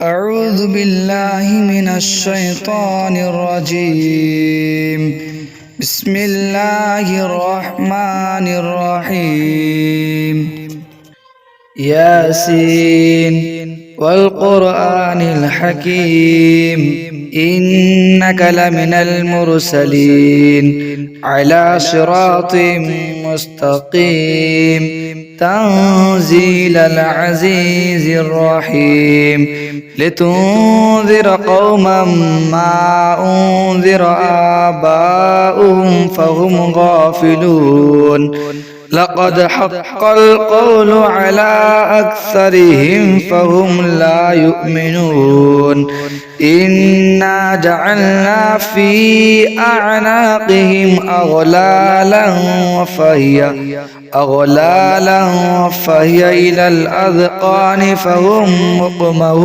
أعوذ بالله من الشيطان الرجيم. بسم الله الرحمن الرحيم. ياسين والقرآن الحكيم إنك لمن المرسلين على صراط مستقيم تنزيل العزيز الرحيم لتنذر قوما ما أنذر آباؤهم فهم غافلون لقد حق القول على أكثرهم فهم لا يؤمنون إنا جعلنا في أعناقهم أغلالا فهي إلى الأذقان فهم مقمحون